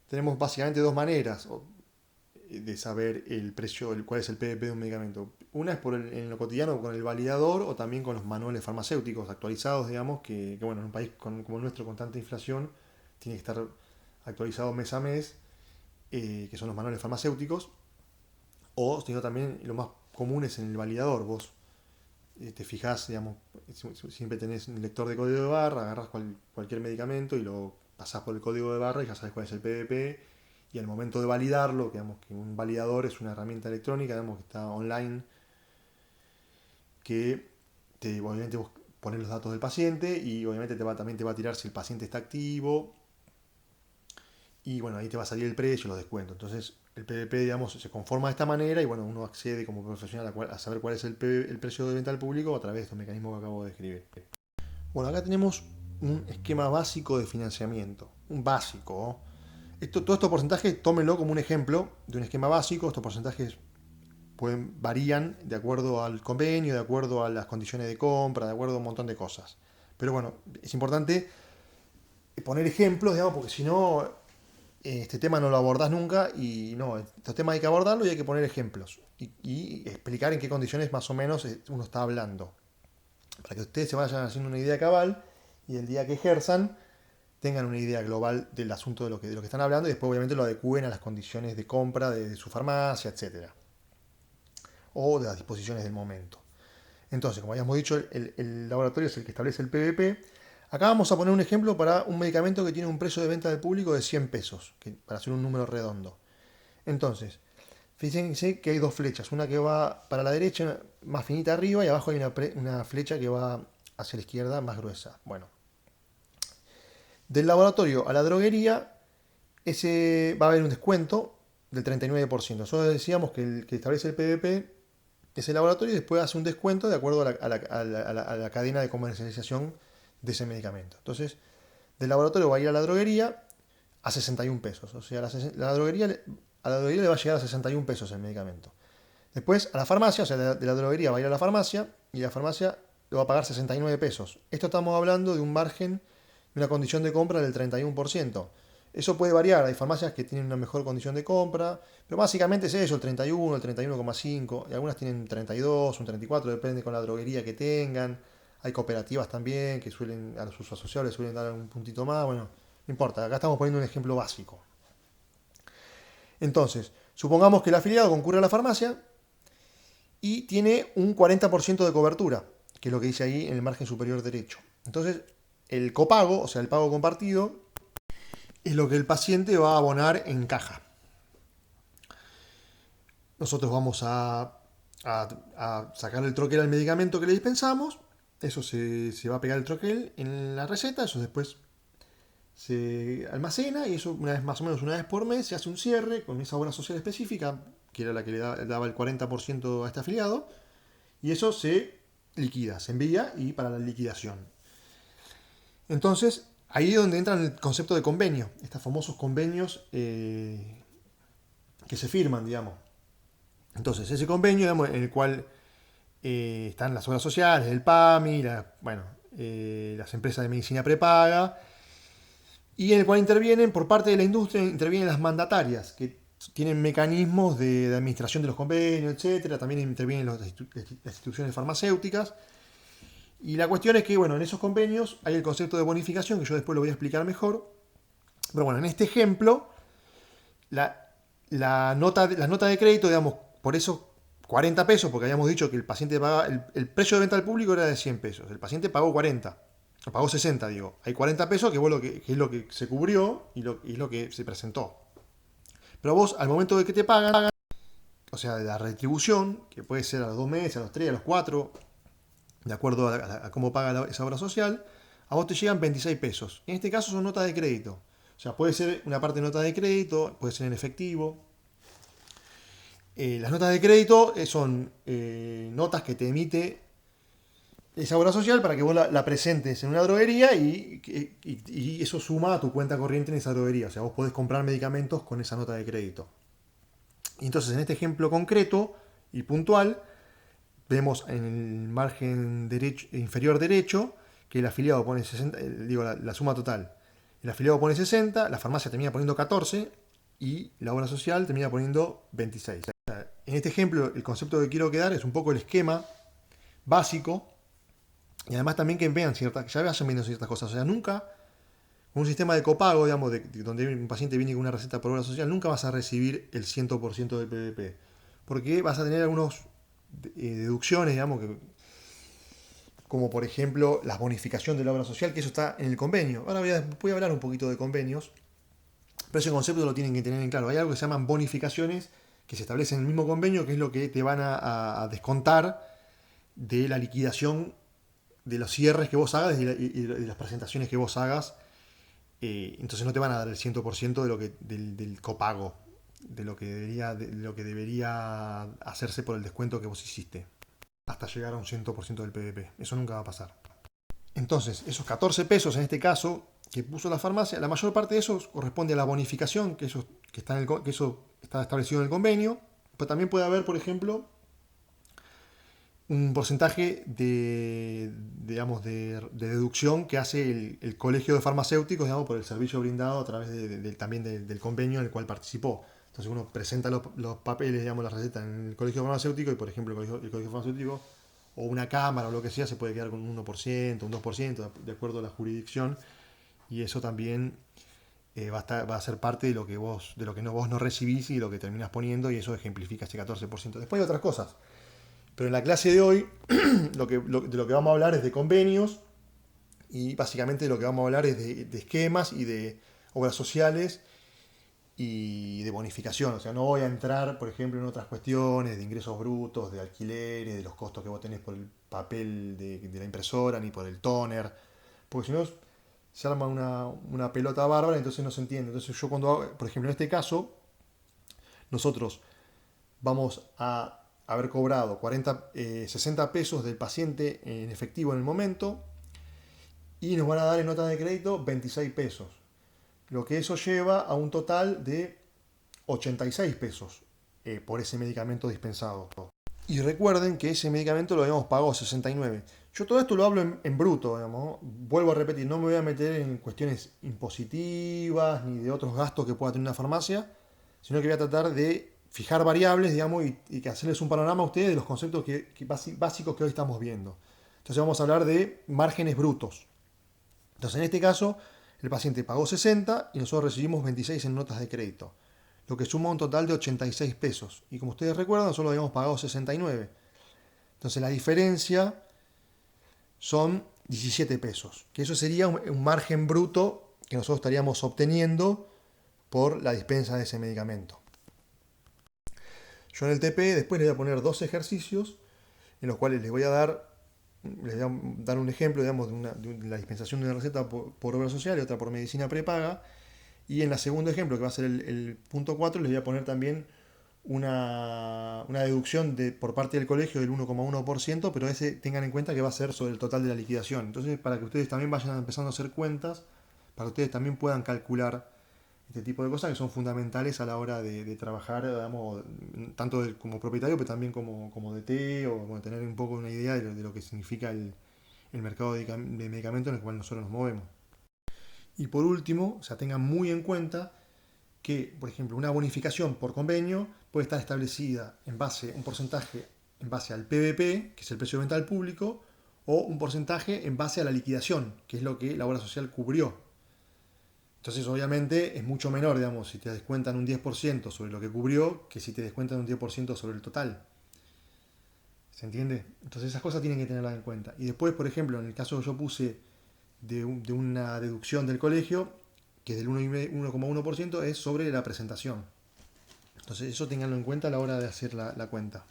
[SPEAKER 1] tenemos básicamente dos maneras de saber el precio, cuál es el PVP de un medicamento. Una es en lo cotidiano con el validador o también con los manuales farmacéuticos actualizados, digamos, que bueno, en un país como el nuestro con tanta inflación tiene que estar actualizado mes a mes, que son los manuales farmacéuticos, o sino también lo más común es en el validador. Vos te fijás, digamos, siempre tenés un lector de código de barra, agarrás cualquier medicamento y lo pasás por el código de barra y ya sabes cuál es el PVP. Y al momento de validarlo, digamos que un validador es una herramienta electrónica, digamos que está online, que obviamente vos pones los datos del paciente y obviamente también te va a tirar si el paciente está activo. Y bueno, ahí te va a salir el precio y los descuentos. Entonces el PVP, digamos, se conforma de esta manera y bueno, uno accede como profesional a saber cuál es el precio de venta al público a través de estos mecanismos que acabo de describir. Bueno, acá tenemos un esquema básico de financiamiento. Un básico. Todos estos porcentajes, tómenlo como un ejemplo de un esquema básico. Estos porcentajes varían de acuerdo al convenio, de acuerdo a las condiciones de compra, de acuerdo a un montón de cosas. Pero bueno, es importante poner ejemplos, digamos, porque si no, este tema no lo abordás nunca y no, estos temas hay que abordarlo y hay que poner ejemplos y explicar en qué condiciones más o menos uno está hablando. Para que ustedes se vayan haciendo una idea cabal y el día que ejerzan tengan una idea global del asunto de lo que están hablando y después obviamente lo adecúen a las condiciones de compra de su farmacia, etcétera, o de las disposiciones del momento. Entonces, como habíamos dicho, el laboratorio es el que establece el PVP. Acá vamos a poner un ejemplo para un medicamento que tiene un precio de venta del público de 100 pesos, para hacer un número redondo. Entonces, fíjense que hay dos flechas, una que va para la derecha más finita arriba y abajo hay una flecha que va hacia la izquierda más gruesa. Bueno, del laboratorio a la droguería, va a haber un descuento del 39%. Nosotros decíamos que el que establece el PVP es el laboratorio y después hace un descuento de acuerdo a la cadena de comercialización de ese medicamento. Entonces, del laboratorio va a ir a la droguería a 61 pesos. O sea, la droguería, a la droguería le va a llegar a 61 pesos el medicamento. Después a la farmacia, o sea, de la droguería va a ir a la farmacia y la farmacia le va a pagar 69 pesos. Esto estamos hablando de un margen, de una condición de compra del 31%. Eso puede variar, hay farmacias que tienen una mejor condición de compra, pero básicamente es eso, el 31, el 31,5, y algunas tienen 32, un 34, depende con la droguería que tengan. Hay cooperativas también que suelen, a sus asociados les suelen dar un puntito más, bueno, no importa, acá estamos poniendo un ejemplo básico. Entonces, supongamos que el afiliado concurre a la farmacia y tiene un 40% de cobertura, que es lo que dice ahí en el margen superior derecho. Entonces, el copago, o sea, el pago compartido, es lo que el paciente va a abonar en caja. Nosotros vamos a sacar el troquel al medicamento que le dispensamos, eso se va a pegar el troquel en la receta, eso después se almacena y eso más o menos una vez por mes se hace un cierre con esa obra social específica, que era la que le daba el 40% a este afiliado, y eso se liquida, se envía y para la liquidación. Entonces, ahí es donde entra el concepto de convenio, estos famosos convenios que se firman, digamos. Entonces, ese convenio, digamos, en el cual están las obras sociales, el PAMI, las empresas de medicina prepaga, y en el cual intervienen, por parte de la industria, intervienen las mandatarias, que tienen mecanismos de administración de los convenios, etcétera. También intervienen las instituciones farmacéuticas. Y la cuestión es que, bueno, en esos convenios hay el concepto de bonificación, que yo después lo voy a explicar mejor. Pero bueno, en este ejemplo, la nota de crédito, digamos, por esos 40 pesos, porque habíamos dicho que el paciente paga, el precio de venta al público era de 100 pesos. El paciente pagó 40. Pagó 60, digo. Hay 40 pesos que es lo que se cubrió y es lo que se presentó. Pero vos, al momento de que te pagan, o sea, de la retribución, que puede ser a los 2 meses, a los 3, a los 4, de acuerdo a cómo paga esa obra social, a vos te llegan 26 pesos. En este caso son notas de crédito. O sea, puede ser una parte de nota de crédito, puede ser en efectivo. Las notas de crédito son notas que te emite esa obra social para que vos la presentes en una droguería y eso suma a tu cuenta corriente en esa droguería. O sea, vos podés comprar medicamentos con esa nota de crédito. Y entonces, en este ejemplo concreto y puntual, vemos en el margen derecho, inferior derecho que el afiliado pone 60, digo, la suma total. El afiliado pone 60, la farmacia termina poniendo 14 y la obra social termina poniendo 26. O sea, en este ejemplo, el concepto que quiero quedar es un poco el esquema básico y además también que vean ciertas, ya vayan viendo ciertas cosas. O sea, nunca, con un sistema de copago, digamos, donde un paciente viene con una receta por obra social, nunca vas a recibir el 100% del PVP. Porque vas a tener algunas deducciones, digamos, como por ejemplo la bonificación de la obra social, que eso está en el convenio. Ahora voy a hablar un poquito de convenios, pero ese concepto lo tienen que tener en claro. Hay algo que se llaman bonificaciones que se establecen en el mismo convenio, que es lo que te van a descontar de la liquidación de los cierres que vos hagas y de las presentaciones que vos hagas. Entonces no te van a dar el 100% del copago, de lo que debería hacerse por el descuento que vos hiciste, hasta llegar a un 100% del PVP. Eso nunca va a pasar. Entonces, esos 14 pesos en este caso que puso la farmacia, la mayor parte de eso corresponde a la bonificación, que eso está establecido en el convenio. Pero también puede haber, por ejemplo, un porcentaje digamos, de deducción que hace el colegio de farmacéuticos, digamos, por el servicio brindado a través también del convenio en el cual participó. Entonces uno presenta los papeles, digamos, las recetas en el colegio farmacéutico y, por ejemplo, el colegio farmacéutico o una cámara o lo que sea se puede quedar con un 1%, un 2%, de acuerdo a la jurisdicción, y eso también va a ser parte de lo que vos no recibís y lo que terminás poniendo, y eso ejemplifica ese 14%. Después hay otras cosas. Pero en la clase de hoy, de lo que vamos a hablar es de convenios y básicamente de lo que vamos a hablar es de esquemas y de obras sociales y de bonificación. O sea, no voy a entrar, por ejemplo, en otras cuestiones de ingresos brutos, de alquileres, de los costos que vos tenés por el papel de la impresora, ni por el toner, porque si no se arma una pelota bárbara, entonces no se entiende. Entonces yo cuando hago, por ejemplo, en este caso, nosotros vamos a haber cobrado 60 pesos del paciente en efectivo en el momento y nos van a dar en nota de crédito 26 pesos. Lo que eso lleva a un total de 86 pesos por ese medicamento dispensado. Y recuerden que ese medicamento lo habíamos pagado 69. Yo todo esto lo hablo en bruto, digamos. Vuelvo a repetir, no me voy a meter en cuestiones impositivas ni de otros gastos que pueda tener una farmacia, sino que voy a tratar de fijar variables, digamos, y que hacerles un panorama a ustedes de los conceptos básicos que hoy estamos viendo. Entonces vamos a hablar de márgenes brutos. Entonces en este caso, el paciente pagó 60 y nosotros recibimos 26 en notas de crédito, lo que suma un total de 86 pesos. Y como ustedes recuerdan, solo habíamos pagado 69. Entonces la diferencia son 17 pesos, que eso sería un margen bruto que nosotros estaríamos obteniendo por la dispensa de ese medicamento. Yo en el TP después les voy a poner dos ejercicios en los cuales les voy a dar un ejemplo, digamos, de la dispensación de una receta por obra social y otra por medicina prepaga. Y en el segundo ejemplo, que va a ser el punto 4, les voy a poner también una deducción por parte del colegio del 1,1%, pero ese tengan en cuenta que va a ser sobre el total de la liquidación. Entonces, para que ustedes también vayan empezando a hacer cuentas, para que ustedes también puedan calcular este tipo de cosas que son fundamentales a la hora de trabajar, digamos, tanto como propietario, pero también como DT, o como tener un poco una idea de lo que significa el mercado de medicamentos en el cual nosotros nos movemos. Y por último, o sea, tengan muy en cuenta que, por ejemplo, una bonificación por convenio puede estar establecida en base, un porcentaje en base al PVP, que es el precio de venta al público, o un porcentaje en base a la liquidación, que es lo que la obra social cubrió. Entonces, obviamente, es mucho menor, digamos, si te descuentan un 10% sobre lo que cubrió, que si te descuentan un 10% sobre el total. ¿Se entiende? Entonces, esas cosas tienen que tenerlas en cuenta. Y después, por ejemplo, en el caso que yo puse de una deducción del colegio, que es del 1,1%, es sobre la presentación. Entonces eso tenganlo en cuenta a la hora de hacer la cuenta.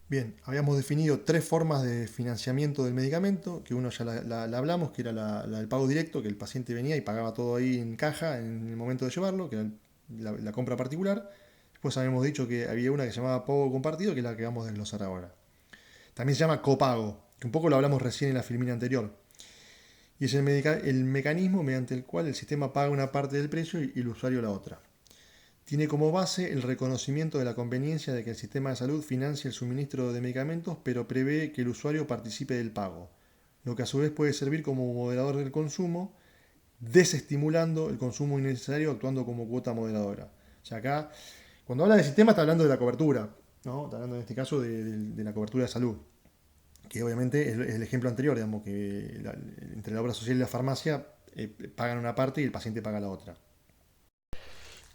[SPEAKER 1] Bien, habíamos definido tres formas de financiamiento del medicamento, que uno ya la hablamos, que era la del pago directo, que el paciente venía y pagaba todo ahí en caja en el momento de llevarlo, que era la compra particular. Después habíamos dicho que había una que se llamaba pago compartido, que es la que vamos a desglosar ahora. También se llama copago, que un poco lo hablamos recién en la filmina anterior. Y es el mecanismo mediante el cual el sistema paga una parte del precio y el usuario la otra. Tiene como base el reconocimiento de la conveniencia de que el sistema de salud financie el suministro de medicamentos, pero prevé que el usuario participe del pago, lo que a su vez puede servir como moderador del consumo, desestimulando el consumo innecesario actuando como cuota moderadora. O sea, acá, cuando habla de sistema, está hablando de la cobertura, ¿no? Está hablando en este caso de la cobertura de salud, que obviamente es el ejemplo anterior, digamos, que entre la obra social y la farmacia pagan una parte y el paciente paga la otra.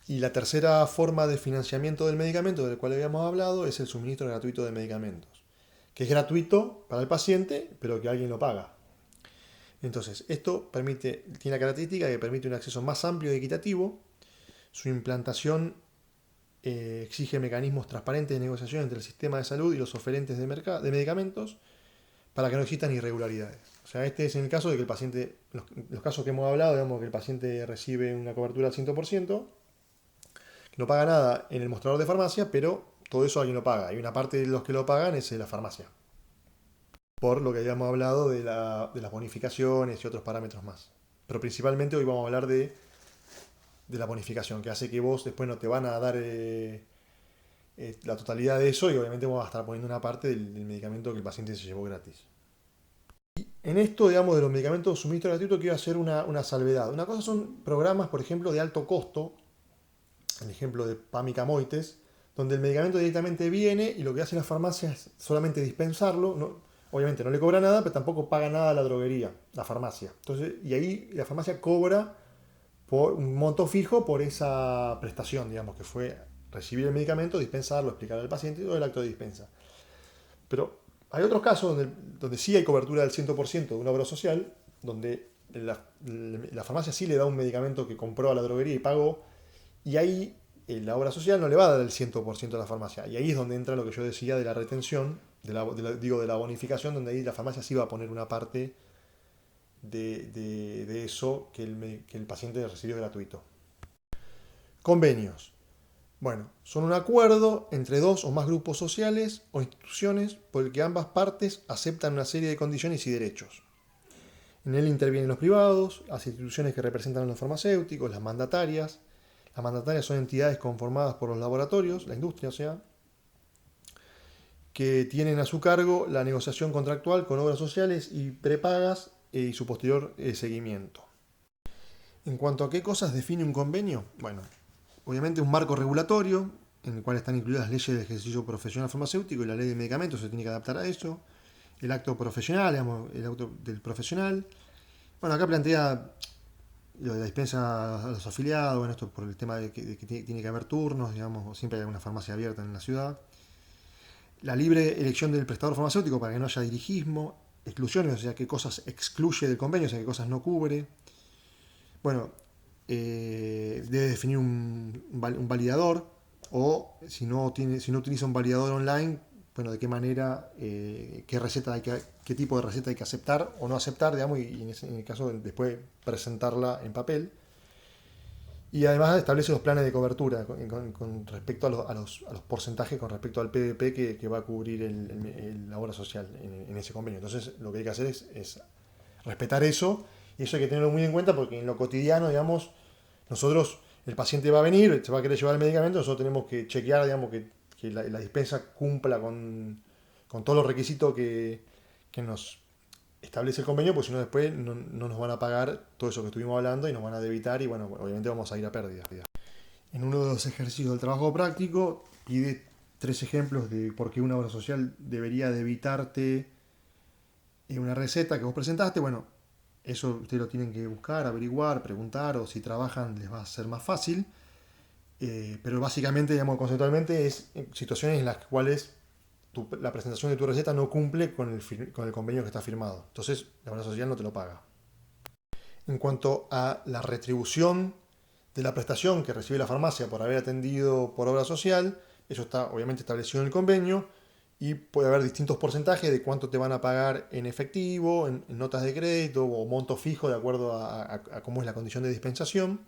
[SPEAKER 1] Y la tercera forma de financiamiento del medicamento del cual habíamos hablado es el suministro gratuito de medicamentos, que es gratuito para el paciente, pero que alguien lo paga. Entonces, esto tiene la característica de que permite un acceso más amplio y equitativo. Su implantación exige mecanismos transparentes de negociación entre el sistema de salud y los oferentes de medicamentos para que no existan irregularidades. O sea, este es en el caso de que el paciente, los casos que hemos hablado, digamos que el paciente recibe una cobertura al 100%, que no paga nada en el mostrador de farmacia, pero todo eso alguien lo paga. Y una parte de los que lo pagan es la farmacia. Por lo que habíamos hablado de las bonificaciones y otros parámetros más. Pero principalmente hoy vamos a hablar de la bonificación, que hace que vos después no te van a dar la totalidad de eso y obviamente vamos a estar poniendo una parte del medicamento que el paciente se llevó gratis. Y en esto, digamos, de los medicamentos suministro gratuito, quiero hacer una salvedad. Una cosa son programas, por ejemplo, de alto costo, el ejemplo de Pamicamoites, donde el medicamento directamente viene y lo que hace la farmacia es solamente dispensarlo. Obviamente no le cobra nada, pero tampoco paga nada a la droguería, la farmacia. Entonces, y ahí la farmacia cobra por un monto fijo por esa prestación, digamos, que fue recibir el medicamento, dispensarlo, explicarle al paciente y todo el acto de dispensa. Pero hay otros casos donde sí hay cobertura del 100% de una obra social, donde la farmacia sí le da un medicamento que compró a la droguería y pagó, y ahí la obra social no le va a dar el 100% a la farmacia. Y ahí es donde entra lo que yo decía de la retención, de la bonificación, donde ahí la farmacia sí va a poner una parte de eso que el paciente recibió gratuito. Convenios. Bueno, son un acuerdo entre dos o más grupos sociales o instituciones por el que ambas partes aceptan una serie de condiciones y derechos. En él intervienen los privados, las instituciones que representan a los farmacéuticos, las mandatarias. Las mandatarias son entidades conformadas por los laboratorios, la industria, o sea, que tienen a su cargo la negociación contractual con obras sociales y prepagas y su posterior seguimiento. En cuanto a qué cosas define un convenio, bueno, obviamente un marco regulatorio en el cual están incluidas las leyes de ejercicio profesional farmacéutico y la ley de medicamentos se tiene que adaptar a eso, el acto profesional, digamos, el acto del profesional. Bueno, acá plantea lo de la dispensa a los afiliados, bueno, esto por el tema de que tiene que haber turnos, digamos, siempre hay alguna farmacia abierta en la ciudad. La libre elección del prestador farmacéutico para que no haya dirigismo, exclusiones, o sea, qué cosas excluye del convenio, o sea, qué cosas no cubre. Bueno, debe definir un validador, o si no utiliza un validador online, bueno, de qué manera, qué tipo de receta hay que aceptar o no aceptar, digamos, y en el caso después presentarla en papel. Y además establece los planes de cobertura con respecto a los porcentajes con respecto al PVP que va a cubrir la obra social en ese convenio. Entonces lo que hay que hacer es respetar eso, y eso hay que tenerlo muy en cuenta porque en lo cotidiano, digamos, nosotros, el paciente va a venir, se va a querer llevar el medicamento, nosotros tenemos que chequear, digamos, que la dispensa cumpla con todos los requisitos que nos establece el convenio, porque si no después no nos van a pagar todo eso que estuvimos hablando y nos van a debitar y bueno, obviamente vamos a ir a pérdida. En uno de los ejercicios del trabajo práctico pide 3 ejemplos de por qué una obra social debería debitarte una receta que vos presentaste. Bueno, eso ustedes lo tienen que buscar, averiguar, preguntar, o si trabajan les va a ser más fácil. Pero básicamente, digamos, conceptualmente es situaciones en las cuales la presentación de tu receta no cumple con el convenio que está firmado. Entonces, la obra social no te lo paga. En cuanto a la retribución de la prestación que recibe la farmacia por haber atendido por obra social, eso está obviamente establecido en el convenio y puede haber distintos porcentajes de cuánto te van a pagar en efectivo, en notas de crédito o monto fijo de acuerdo a cómo es la condición de dispensación.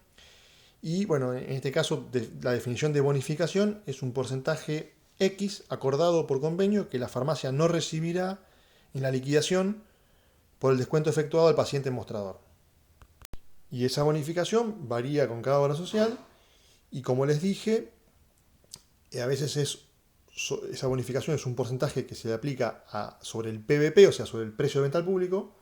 [SPEAKER 1] Y bueno, en este caso la definición de bonificación es un porcentaje X acordado por convenio que la farmacia no recibirá en la liquidación por el descuento efectuado al paciente mostrador. Y esa bonificación varía con cada obra social y como les dije, a veces esa bonificación es un porcentaje que se le aplica sobre el PVP, o sea, sobre el precio de venta al público,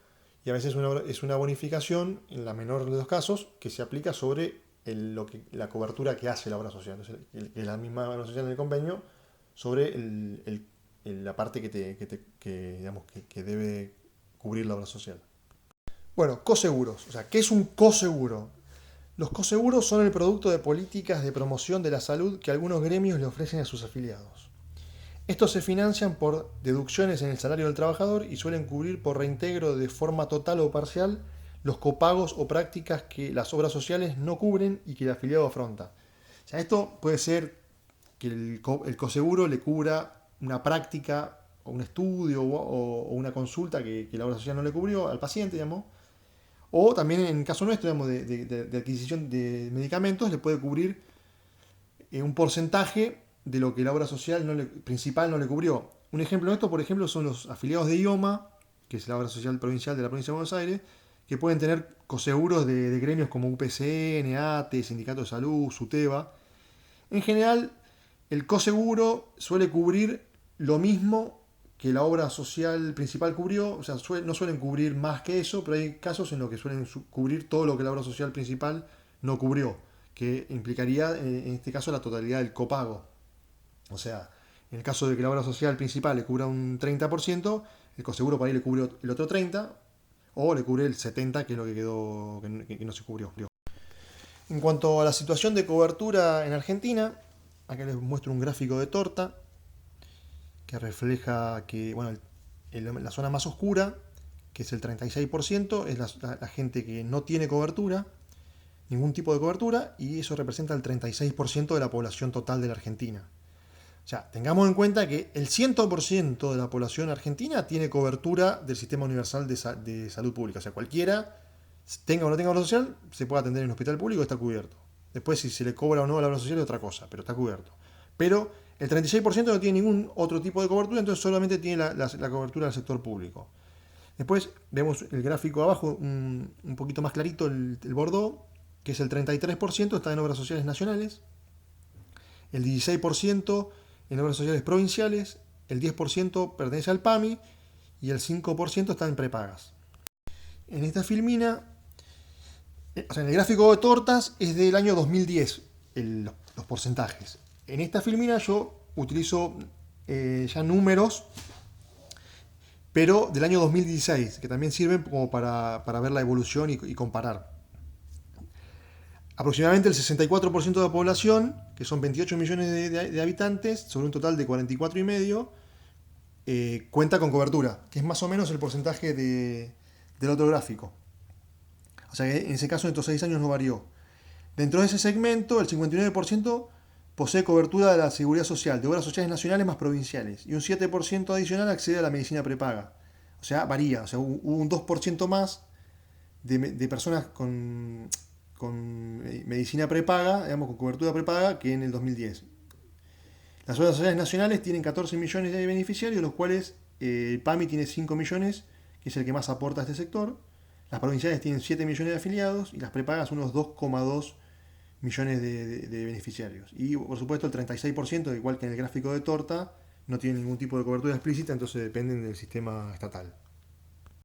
[SPEAKER 1] y a veces es una bonificación, en la menor de los casos, que se aplica sobre la cobertura que hace la obra social. Entonces, que es la misma obra social en el convenio, sobre la parte que debe cubrir la obra social. Bueno, coseguros. O sea, ¿qué es un coseguro? Los coseguros son el producto de políticas de promoción de la salud que algunos gremios le ofrecen a sus afiliados. Estos se financian por deducciones en el salario del trabajador y suelen cubrir por reintegro de forma total o parcial los copagos o prácticas que las obras sociales no cubren y que el afiliado afronta. O sea, esto puede ser que el coseguro le cubra una práctica o un estudio o una consulta que la obra social no le cubrió al paciente, digamos. O también en el caso nuestro, digamos, de adquisición de medicamentos, le puede cubrir un porcentaje de lo que la obra social principal no le cubrió. Un ejemplo de esto, por ejemplo, son los afiliados de IOMA, que es la obra social provincial de la provincia de Buenos Aires, que pueden tener coseguros de gremios como UPCN, ATE, Sindicato de Salud, SUTEBA. En general, el coseguro suele cubrir lo mismo que la obra social principal cubrió, o sea, no suelen cubrir más que eso, pero hay casos en los que suelen cubrir todo lo que la obra social principal no cubrió, que implicaría en este caso la totalidad del copago. O sea, en el caso de que la obra social principal le cubra un 30%, el coseguro para ahí le cubrió el otro 30%, o le cubre el 70%, que es lo que quedó, que no se cubrió. En cuanto a la situación de cobertura en Argentina, acá les muestro un gráfico de torta que refleja que, bueno, la zona más oscura, que es el 36%, es la gente que no tiene cobertura, ningún tipo de cobertura, y eso representa el 36% de la población total de la Argentina. O sea, tengamos en cuenta que el 100% de la población argentina tiene cobertura del Sistema Universal de Salud Pública. O sea, cualquiera, tenga o no tenga obra social, se puede atender en un hospital público y está cubierto. Después, si se le cobra o no a la obra social es otra cosa, pero está cubierto. Pero el 36% no tiene ningún otro tipo de cobertura, entonces solamente tiene la cobertura del sector público. Después vemos el gráfico abajo, un poquito más clarito, el Bordeaux, que es el 33% está en obras sociales nacionales, el 16% en obras sociales provinciales, el 10% pertenece al PAMI y el 5% está en prepagas. En esta filmina, o sea, en el gráfico de tortas es del año 2010 los porcentajes. En esta filmina yo utilizo ya números, pero del año 2016, que también sirven como para ver la evolución y comparar. Aproximadamente el 64% de la población, que son 28 millones de habitantes, sobre un total de 44,5, cuenta con cobertura, que es más o menos el porcentaje del otro gráfico. O sea que en ese caso en estos 6 años no varió. Dentro de ese segmento, el 59% posee cobertura de la seguridad social, de obras sociales nacionales más provinciales, y un 7% adicional accede a la medicina prepaga. O sea, varía, o sea, hubo un 2% más de personas con medicina prepaga, digamos, con cobertura prepaga, que en el 2010. Las obras sociales nacionales tienen 14 millones de beneficiarios, de los cuales el PAMI tiene 5 millones, que es el que más aporta a este sector. Las provinciales tienen 7 millones de afiliados y las prepagas unos 2,2 millones de beneficiarios. Y por supuesto el 36%, igual que en el gráfico de torta, no tiene ningún tipo de cobertura explícita, entonces dependen del sistema estatal.